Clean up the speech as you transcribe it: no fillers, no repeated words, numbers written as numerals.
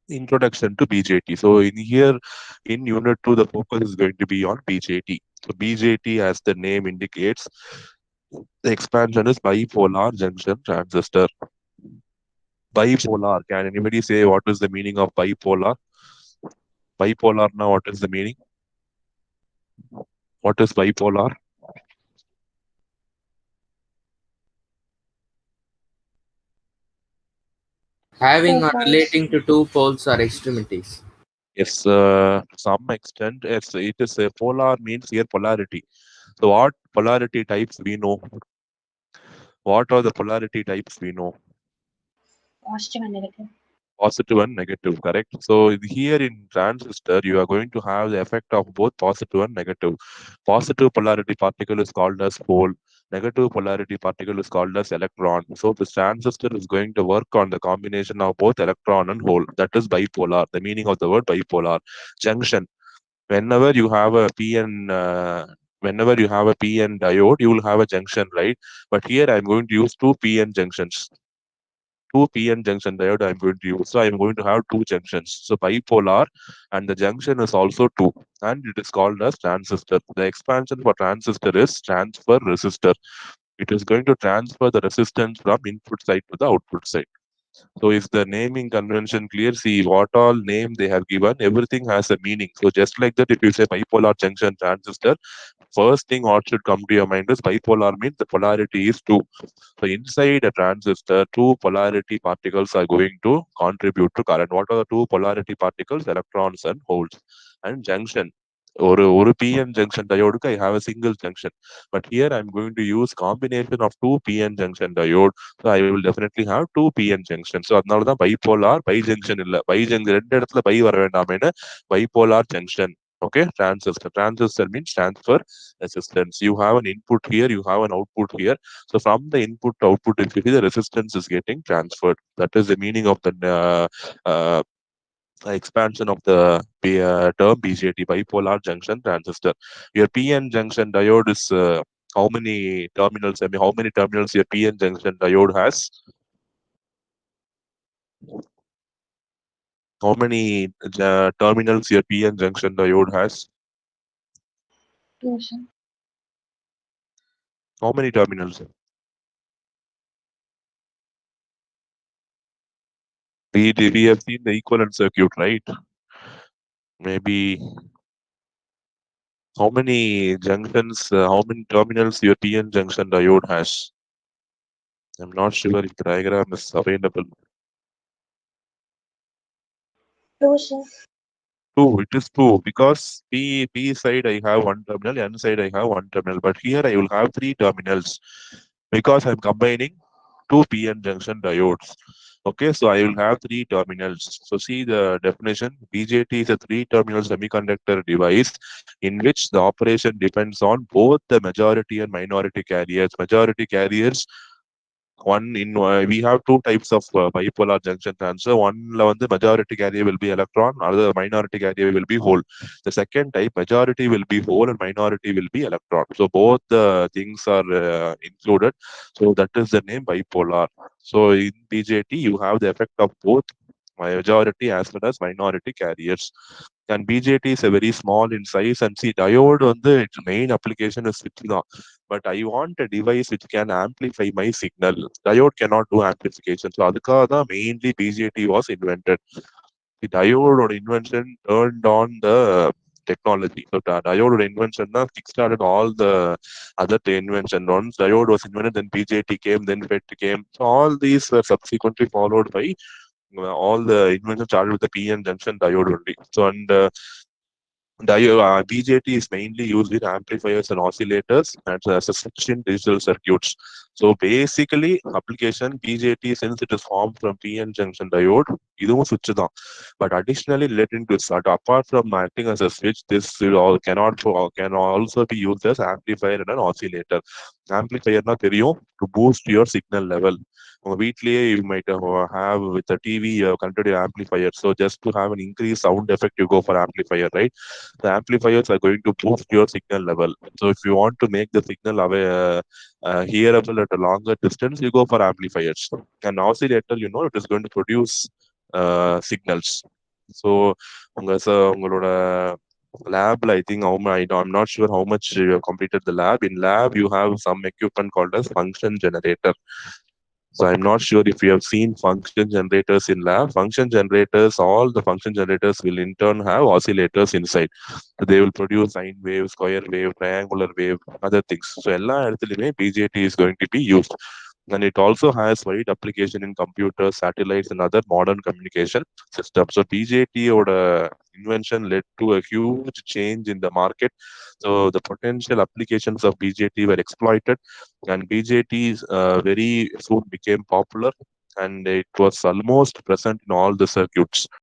introduction to BJT. So in here, in unit 2, the focus is going to be on BJT. So BJT, as the name indicates, the expansion is bipolar junction transistor. Bipolar. Can anybody say what is the meaning of bipolar? Bipolar now, what is the meaning? What is bipolar? Having Two or poles. relating to two poles or extremities. Yes, some extent, yes, it is a polar means here polarity. So what polarity types we know? What are the polarity types we know? Positive and negative. Positive and negative, correct? So here in transistor, you are going to have the effect of both positive and negative. Positive polarity particle is called as pole. Negative polarity particle is called as electron. So this transistor is going to work on the combination of both electron and hole. That is bipolar. The meaning of the word bipolar. Junction. Whenever you have a PN, whenever you have a PN diode, you will have a junction, right? But here I'm going to use two PN junctions. Two PN junction diode I'm going to use. So I'm going to have two junctions. So bipolar, and the junction is also two, and it is called as transistor. The expansion for transistor is transfer resistor. It is going to transfer the resistance from input side to the output side. So is the naming convention clear? See what all name they have given, everything has a meaning. So just like that, if you say bipolar junction transistor, first thing what should come to your mind is bipolar means the polarity is two. So inside a transistor, two polarity particles are going to contribute to current. What are the two polarity particles? Electrons and holes. And junction. ஒரு PN junction diode, I have a single junction. But here I'm going to use combination of two PN junction diode. So I will definitely have two PN junctions. So அதனால தான் bipolar, bijunction இல்ல. Bijunction ரெண்டு இடத்துல by வர வேண்டாமேன்னு bipolar junction. Okay, transistor. Transistor means transfer resistance. You have an input here, you have an output here. So from the input to output, if you see the resistance is getting transferred. That is the meaning of the expansion of the term BJT, bipolar junction transistor. Your PN junction diode is how many terminals? I mean, how many terminals your PN junction diode has? How many terminals your PN junction diode has? Two, sir. How many terminals? We have seen the equivalent circuit, right? Maybe how many junctions, how many terminals your PN junction diode has? I'm not sure if the diagram is available. Two, sir. Two, it is two because P side I have one terminal, N side I have one terminal, but here I will have three terminals because I'm combining two PN junction diodes. Okay, so I will have three terminals. So see the definition. BJT is a three-terminal semiconductor device in which the operation depends on both the majority and minority carriers. Majority carriers, one in we have two types of bipolar junction transistor. One the majority carrier will be electron, other minority carrier will be hole. The second type, majority will be hole and minority will be electron. So both the things are included. So that is the name bipolar. So in BJT, you have the effect of both majority as well as minority carriers. And BJT is a very small in size, and see diode on the its main application is switch. But I want a device which can amplify my signal. Diode cannot do amplification. So அதுக்காக தான் mainly BJT was invented. The diode invention turned on the technology. So diode invention தான் kickstarted all the other invention. Once diode was invented, then BJT came, then FET came. So all these were subsequently followed by all the inventions started with the PN junction diode only. So and BJT is mainly used in amplifiers and oscillators and as a switch in digital circuits. So basically, application BJT, since it is formed from PN junction diode, இதுவும் switch தான். But additionally, relating to that, apart from acting as a switch, this can also be used as amplifier and an oscillator. Amplifier na தெரியும், to boost your signal level. உங்க வீட்லயே you might have with the TV connected to your amplifier. So just to have an increased sound effect, you go for amplifier, right? The amplifiers are going to boost your signal level. So if you want to make the signal hearable at a longer distance, you go for amplifiers. An oscillator, it is going to produce signals. So உங்களோட லேப்ல I think I'm not sure how much you have completed the lab. In lab, you have some equipment called as function generator. So I'm not sure if you have seen function generators in lab. Function generators, all the function generators will in turn have oscillators inside. They will produce sine wave, square wave, triangular wave, other things. So எல்லா இடத்துலயுமே BJT is going to be used. And it also has wide application in computers, satellites, and other modern communication systems. So BJT oda invention led to a huge change in the market. So the potential applications of BJT were exploited, and BJT very soon became popular, and it was almost present in all the circuits.